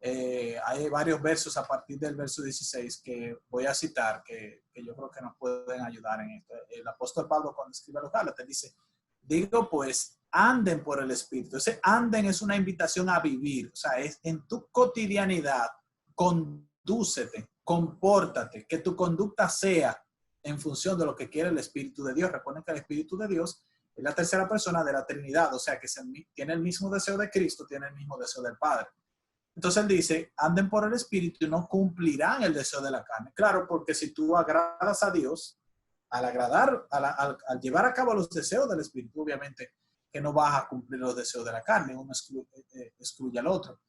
Hay varios versos a partir del verso 16 que voy a citar que yo creo que nos pueden ayudar en esto. El apóstol Pablo, cuando escribe a los Gálatas, dice: digo pues, anden por el Espíritu. Ese anden es una invitación a vivir, o sea, es en tu cotidianidad, condúcete, compórtate, que tu conducta sea en función de lo que quiere el Espíritu de Dios. Recuerden que el Espíritu de Dios es la tercera persona de la Trinidad, o sea, que tiene el mismo deseo de Cristo, tiene el mismo deseo del Padre. Entonces él dice: anden por el Espíritu y no cumplirán el deseo de la carne. Claro, porque si tú agradas a Dios, al llevar a cabo los deseos del Espíritu, obviamente que no vas a cumplir los deseos de la carne, uno excluye al otro.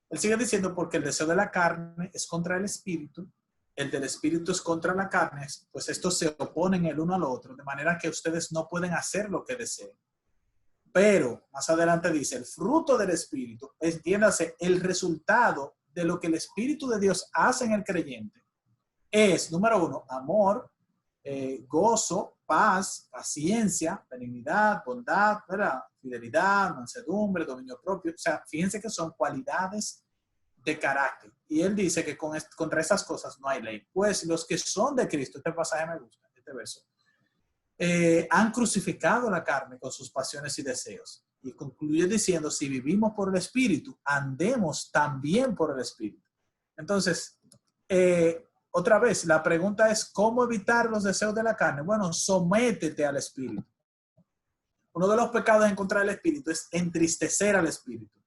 Él sigue diciendo: porque el deseo de la carne es contra el Espíritu, el del Espíritu es contra la carne, pues estos se oponen el uno al otro, de manera que ustedes no pueden hacer lo que deseen. Pero más adelante dice: el fruto del Espíritu, entiéndase, el resultado de lo que el Espíritu de Dios hace en el creyente es, número uno, amor, gozo, paz, paciencia, benignidad, bondad, ¿verdad? Fidelidad, mansedumbre, dominio propio. O sea, fíjense que son cualidades de carácter. Y él dice que contra esas cosas no hay ley. Pues los que son de Cristo, este pasaje me gusta, este verso, han crucificado la carne con sus pasiones y deseos. Y concluye diciendo: si vivimos por el Espíritu, andemos también por el Espíritu. Entonces, otra vez, la pregunta es: ¿cómo evitar los deseos de la carne? Bueno, sométete al Espíritu. Uno de los pecados en contra del Espíritu es entristecer al Espíritu.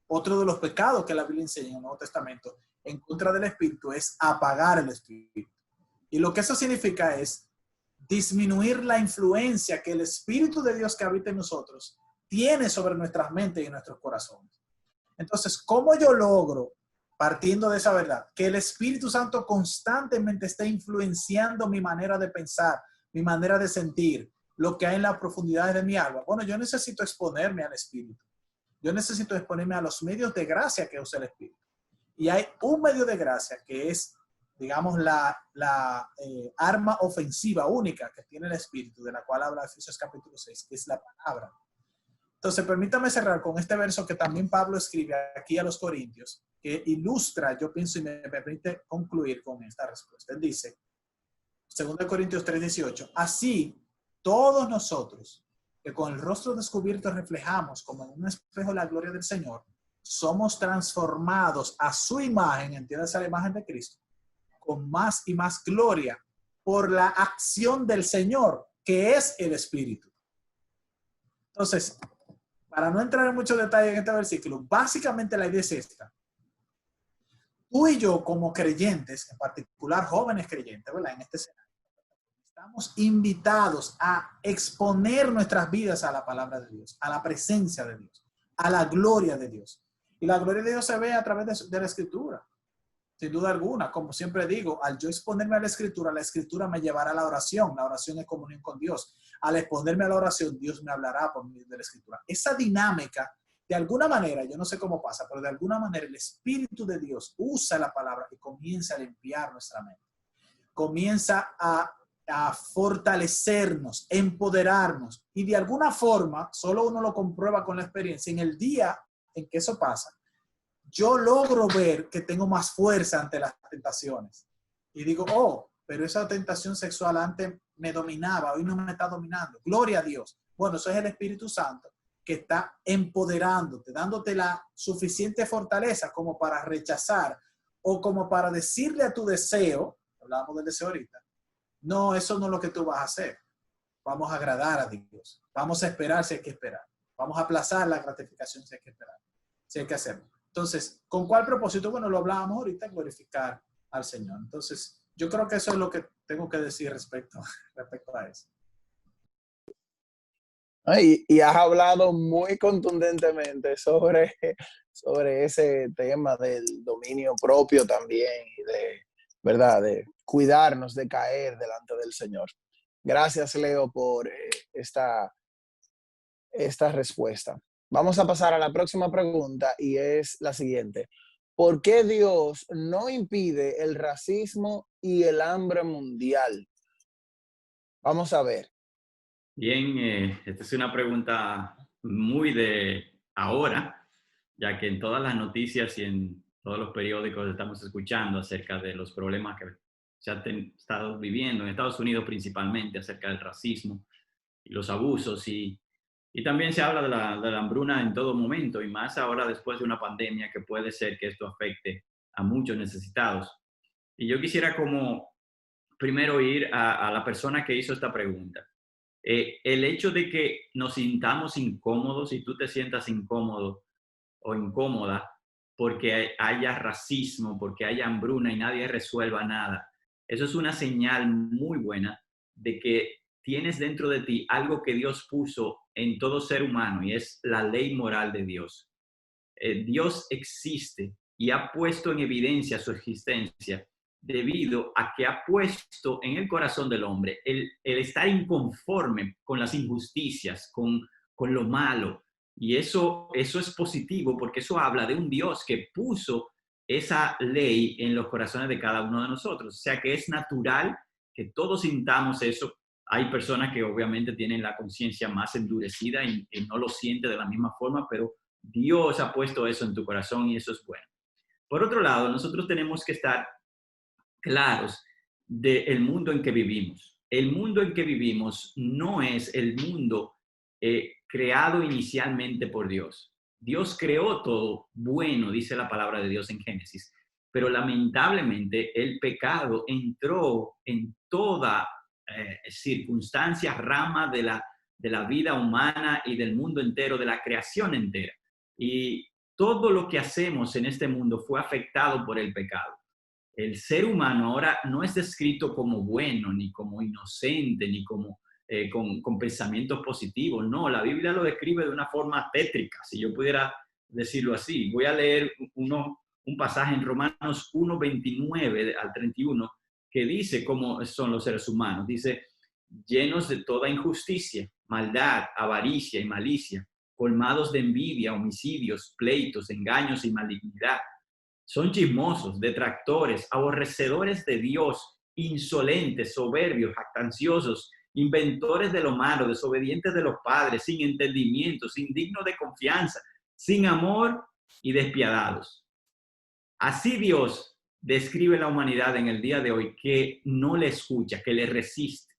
Otro de los pecados que la Biblia enseña en el Nuevo Testamento en contra del Espíritu es apagar el Espíritu. Y lo que eso significa es disminuir la influencia que el Espíritu de Dios que habita en nosotros tiene sobre nuestras mentes y nuestros corazones. Entonces, ¿cómo yo logro, partiendo de esa verdad, que el Espíritu Santo constantemente esté influenciando mi manera de pensar, mi manera de sentir, lo que hay en las profundidades de mi alma? Bueno, yo necesito exponerme al Espíritu. Yo necesito exponerme a los medios de gracia que usa el Espíritu. Y hay un medio de gracia que es, digamos, la arma ofensiva única que tiene el Espíritu, de la cual habla Efesios capítulo 6, que es la palabra. Entonces, permítame cerrar con este verso que también Pablo escribe aquí a los Corintios, que ilustra, yo pienso, y me permite concluir con esta respuesta. Él dice, 2 Corintios 3:18, así todos nosotros, que con el rostro descubierto reflejamos como en un espejo la gloria del Señor, somos transformados a su imagen, entiéndase, a la imagen de Cristo, con más y más gloria por la acción del Señor, que es el Espíritu. Entonces, para no entrar en mucho detalle en este versículo, básicamente la idea es esta. Tú y yo, como creyentes, en particular jóvenes creyentes, ¿verdad? En este escenario, estamos invitados a exponer nuestras vidas a la palabra de Dios, a la presencia de Dios, a la gloria de Dios. Y la gloria de Dios se ve a través de la Escritura. Sin duda alguna, como siempre digo, al yo exponerme a la Escritura me llevará a la oración. La oración es comunión con Dios. Al exponerme a la oración, Dios me hablará por medio de la Escritura. Esa dinámica, de alguna manera, yo no sé cómo pasa, pero de alguna manera el Espíritu de Dios usa la palabra y comienza a limpiar nuestra mente. Comienza a fortalecernos, empoderarnos. Y de alguna forma, solo uno lo comprueba con la experiencia. En el día en que eso pasa, yo logro ver que tengo más fuerza ante las tentaciones. Y digo, oh, pero esa tentación sexual antes me dominaba, hoy no me está dominando. Gloria a Dios. Bueno, eso es el Espíritu Santo que está empoderándote, dándote la suficiente fortaleza como para rechazar o como para decirle a tu deseo, hablábamos del deseo ahorita, no, eso no es lo que tú vas a hacer. Vamos a agradar a Dios. Vamos a esperar si hay que esperar. Vamos a aplazar la gratificación si hay que esperar. Si hay que hacerlo. Entonces, ¿con cuál propósito? Bueno, lo hablábamos ahorita, glorificar al Señor. Entonces, yo creo que eso es lo que tengo que decir respecto a eso. Y has hablado muy contundentemente sobre ese tema del dominio propio también y de, ¿verdad?, de cuidarnos de caer delante del Señor. Gracias, Leo, por esta respuesta. Vamos a pasar a la próxima pregunta y es la siguiente. ¿Por qué Dios no impide el racismo y el hambre mundial? Vamos a ver. Bien, esta es una pregunta muy de ahora, ya que en todas las noticias y en todos los periódicos estamos escuchando acerca de los problemas que se han estado viviendo en Estados Unidos principalmente, acerca del racismo y los abusos, y también se habla de la hambruna en todo momento, y más ahora después de una pandemia, que puede ser que esto afecte a muchos necesitados. Y yo quisiera como primero ir a la persona que hizo esta pregunta. El hecho de que nos sintamos incómodos, y tú te sientas incómodo o incómoda porque haya racismo, porque haya hambruna y nadie resuelva nada, eso es una señal muy buena de que tienes dentro de ti algo que Dios puso en todo ser humano, y es la ley moral de Dios. Dios existe y ha puesto en evidencia su existencia debido a que ha puesto en el corazón del hombre el estar inconforme con las injusticias, con lo malo. Y eso es positivo, porque eso habla de un Dios que puso esa ley en los corazones de cada uno de nosotros. O sea que es natural que todos sintamos eso. Hay personas que obviamente tienen la conciencia más endurecida y no lo sienten de la misma forma, pero Dios ha puesto eso en tu corazón y eso es bueno. Por otro lado, nosotros tenemos que estar claros del mundo en que vivimos. El mundo en que vivimos no es el mundo creado inicialmente por Dios. Dios creó todo bueno, dice la palabra de Dios en Génesis, pero lamentablemente el pecado entró en toda circunstancia, rama de la vida humana y del mundo entero, de la creación entera. Y todo lo que hacemos en este mundo fue afectado por el pecado. El ser humano ahora no es descrito como bueno, ni como inocente, ni como con pensamientos positivos. No, la Biblia lo describe de una forma tétrica, si yo pudiera decirlo así. Voy a leer un pasaje en Romanos 1, 29 al 31, que dice cómo son los seres humanos. Dice, llenos de toda injusticia, maldad, avaricia y malicia, colmados de envidia, homicidios, pleitos, engaños y malignidad. Son chismosos, detractores, aborrecedores de Dios, insolentes, soberbios, jactanciosos, inventores de lo malo, desobedientes de los padres, sin entendimiento, sin digno de confianza, sin amor y despiadados. Así Dios describe la humanidad en el día de hoy, que no le escucha, que le resiste.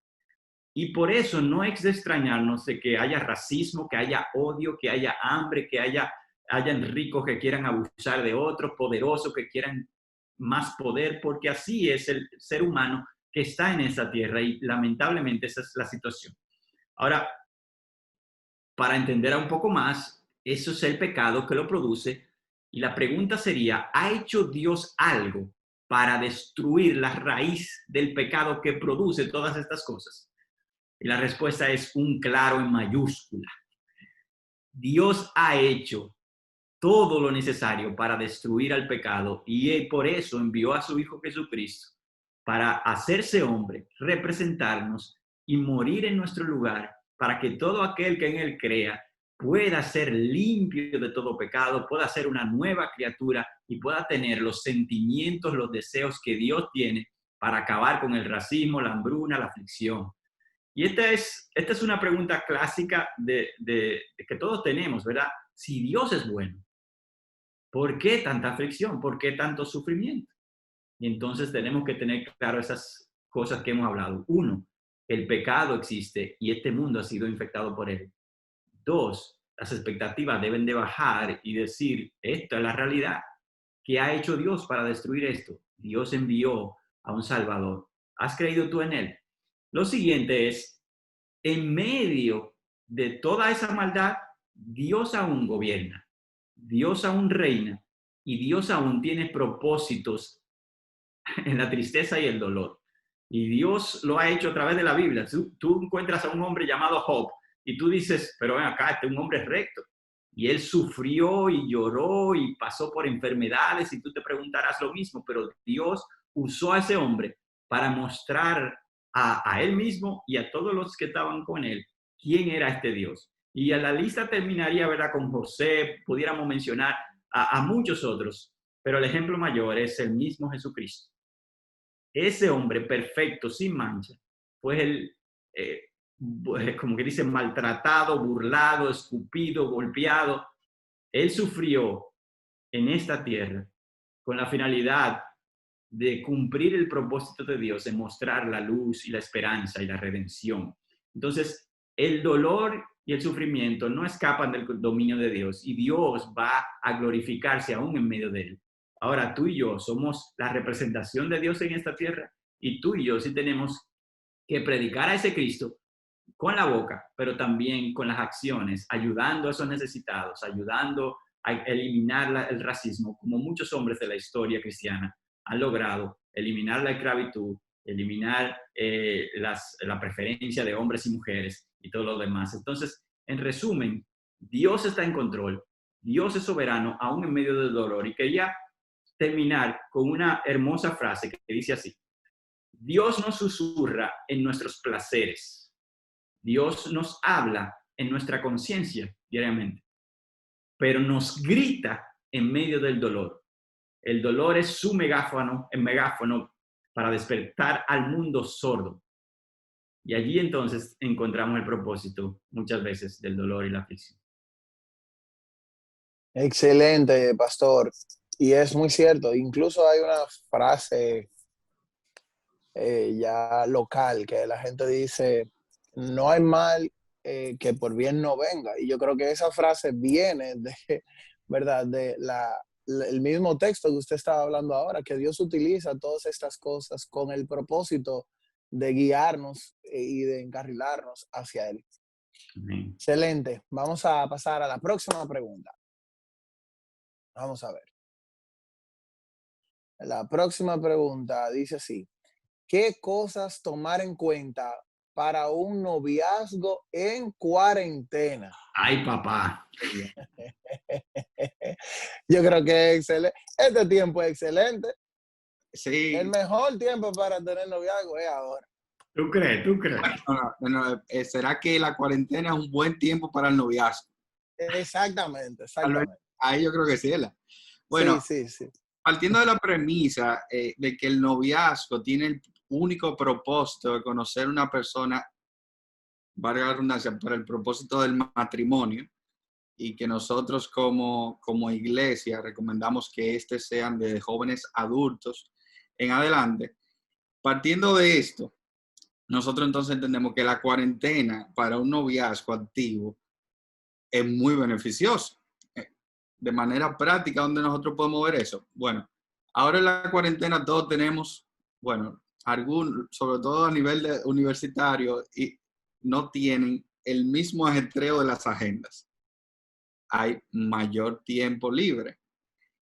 Y por eso no es de extrañarnos de que haya racismo, que haya odio, que haya hambre, que hayan ricos que quieran abusar de otros, poderosos que quieran más poder, porque así es el ser humano que está en esta tierra, y lamentablemente esa es la situación. Ahora, para entender un poco más, eso es el pecado que lo produce, y la pregunta sería, ¿ha hecho Dios algo para destruir la raíz del pecado que produce todas estas cosas? Y la respuesta es un claro en mayúscula. Dios ha hecho todo lo necesario para destruir al pecado, y por eso envió a su Hijo Jesucristo para hacerse hombre, representarnos y morir en nuestro lugar, para que todo aquel que en él crea pueda ser limpio de todo pecado, pueda ser una nueva criatura y pueda tener los sentimientos, los deseos que Dios tiene para acabar con el racismo, la hambruna, la aflicción. Y esta es una pregunta clásica de que todos tenemos, ¿verdad? Si Dios es bueno, ¿por qué tanta aflicción? ¿Por qué tanto sufrimiento? Y entonces tenemos que tener claro esas cosas que hemos hablado. 1, el pecado existe y este mundo ha sido infectado por él. 2, las expectativas deben de bajar y decir, esta es la realidad. ¿Qué ha hecho Dios para destruir esto? Dios envió a un Salvador. ¿Has creído tú en él? Lo siguiente es, en medio de toda esa maldad, Dios aún gobierna, Dios aún reina, y Dios aún tiene propósitos en la tristeza y el dolor. Y Dios lo ha hecho a través de la Biblia. Tú encuentras a un hombre llamado Job y tú dices, pero ven acá, este es un hombre recto. Y él sufrió y lloró y pasó por enfermedades, y tú te preguntarás lo mismo, pero Dios usó a ese hombre para mostrar a él mismo y a todos los que estaban con él quién era este Dios. Y a la lista terminaría, ¿verdad?, con José, pudiéramos mencionar a muchos otros, pero el ejemplo mayor es el mismo Jesucristo. Ese hombre perfecto, sin mancha, fue como que dice, maltratado, burlado, escupido, golpeado. Él sufrió en esta tierra con la finalidad de cumplir el propósito de Dios, en mostrar la luz y la esperanza y la redención. Entonces, el dolor y el sufrimiento no escapan del dominio de Dios y Dios va a glorificarse aún en medio de él. Ahora, tú y yo somos la representación de Dios en esta tierra y tú y yo sí tenemos que predicar a ese Cristo con la boca, pero también con las acciones, ayudando a esos necesitados, ayudando a eliminar el racismo, como muchos hombres de la historia cristiana han logrado eliminar la esclavitud, eliminar la preferencia de hombres y mujeres y todo lo demás. Entonces, en resumen, Dios está en control, Dios es soberano aún en medio del dolor. Y quería terminar con una hermosa frase que dice así: Dios nos susurra en nuestros placeres, Dios nos habla en nuestra conciencia diariamente, pero nos grita en medio del dolor. El dolor es su megáfono para despertar al mundo sordo. Y allí entonces encontramos el propósito muchas veces del dolor y la aflicción. Excelente, pastor. Y es muy cierto. Incluso hay una frase ya local que la gente dice, no hay mal que por bien no venga. Y yo creo que esa frase viene de, ¿verdad? De el mismo texto que usted estaba hablando ahora, que Dios utiliza todas estas cosas con el propósito de guiarnos y de encarrilarnos hacia Él. Amén. Excelente. Vamos a pasar a la próxima pregunta. Vamos a ver. La próxima pregunta dice así: ¿qué cosas tomar en cuenta para un noviazgo en cuarentena? Ay, papá. Yo creo que es excelente. Este tiempo es excelente. Sí. El mejor tiempo para tener noviazgo es ahora. ¿Tú crees? ¿Tú crees? No, ¿será que la cuarentena es un buen tiempo para el noviazgo? Exactamente, exactamente. Ahí yo creo que sí. Bueno, sí. partiendo de la premisa de que el noviazgo tiene el único propósito de conocer una persona, valga la redundancia, para el propósito del matrimonio, y que nosotros como iglesia recomendamos que sean de jóvenes adultos en adelante. Partiendo de esto, nosotros entonces entendemos que la cuarentena para un noviazgo activo es muy beneficioso. De manera práctica, ¿dónde nosotros podemos ver eso? Bueno, ahora en la cuarentena todos tenemos, bueno, sobre todo a nivel universitario, y no tienen el mismo ajetreo de las agendas. Hay mayor tiempo libre.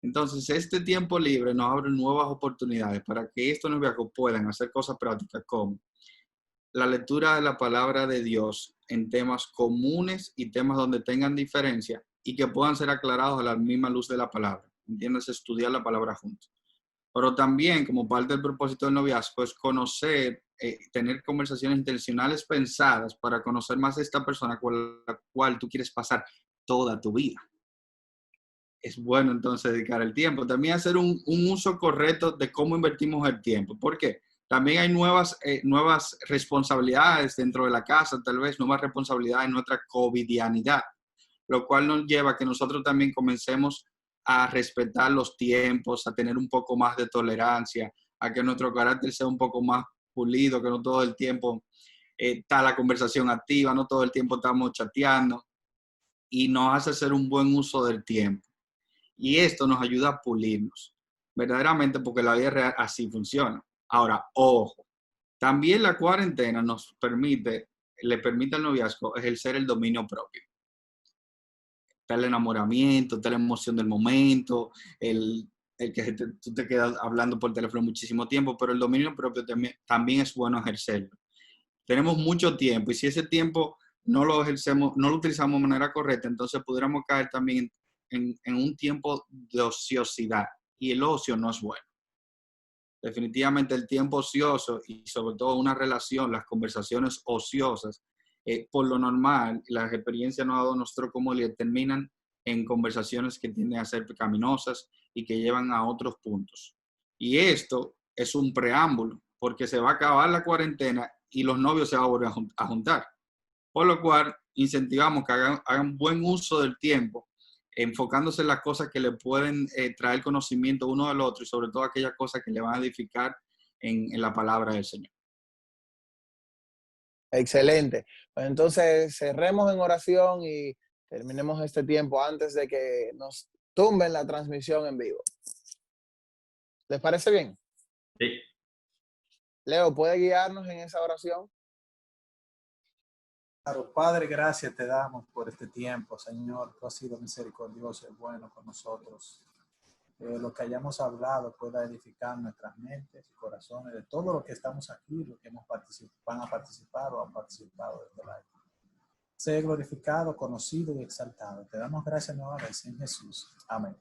Entonces, este tiempo libre nos abre nuevas oportunidades para que estos noviazgos puedan hacer cosas prácticas como la lectura de la palabra de Dios en temas comunes y temas donde tengan diferencia y que puedan ser aclarados a la misma luz de la palabra. ¿Entiendes? Estudiar la palabra juntos. Pero también, como parte del propósito del noviazgo, es conocer, tener conversaciones intencionales pensadas para conocer más a esta persona con la cual tú quieres pasar toda tu vida. Es bueno entonces dedicar el tiempo. También hacer un uso correcto de cómo invertimos el tiempo. ¿Por qué? También hay nuevas responsabilidades dentro de la casa, tal vez nuevas responsabilidades en nuestra covidianidad, lo cual nos lleva a que nosotros también comencemos a respetar los tiempos, a tener un poco más de tolerancia, a que nuestro carácter sea un poco más pulido, que no todo el tiempo está la conversación activa, no todo el tiempo estamos chateando, y nos hace hacer un buen uso del tiempo. Y esto nos ayuda a pulirnos, verdaderamente, porque la vida real así funciona. Ahora, ojo, también la cuarentena le permite al noviazgo ejercer el dominio propio. Está el enamoramiento, está la emoción del momento, el que tú te quedas hablando por teléfono muchísimo tiempo, pero el dominio propio también es bueno ejercerlo. Tenemos mucho tiempo y si ese tiempo no lo ejercemos, no lo utilizamos de manera correcta, entonces pudiéramos caer también en un tiempo de ociosidad, y el ocio no es bueno. Definitivamente el tiempo ocioso y sobre todo una relación, las conversaciones ociosas, por lo normal, las experiencias nos ha dado nosotros como líder, terminan en conversaciones que tienden a ser pecaminosas y que llevan a otros puntos. Y esto es un preámbulo, porque se va a acabar la cuarentena y los novios se van a volver a juntar. Por lo cual, incentivamos que hagan buen uso del tiempo enfocándose en las cosas que le pueden traer conocimiento uno al otro y sobre todo aquellas cosas que le van a edificar en la palabra del Señor. Excelente. Pues entonces cerremos en oración y terminemos este tiempo antes de que nos tumben la transmisión en vivo. ¿Les parece bien? Sí. Leo, ¿puede guiarnos en esa oración? Claro, Padre, gracias te damos por este tiempo, Señor. Tú has sido misericordioso y bueno con nosotros. Lo que hayamos hablado pueda edificar nuestras mentes y corazones de todo lo que estamos aquí, lo que van a participar o han participado desde el aire. Sea glorificado, conocido y exaltado. Te damos gracias nuevamente en Jesús. Amén.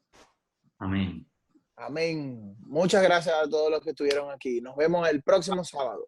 Amén. Amén. Muchas gracias a todos los que estuvieron aquí. Nos vemos el próximo sábado.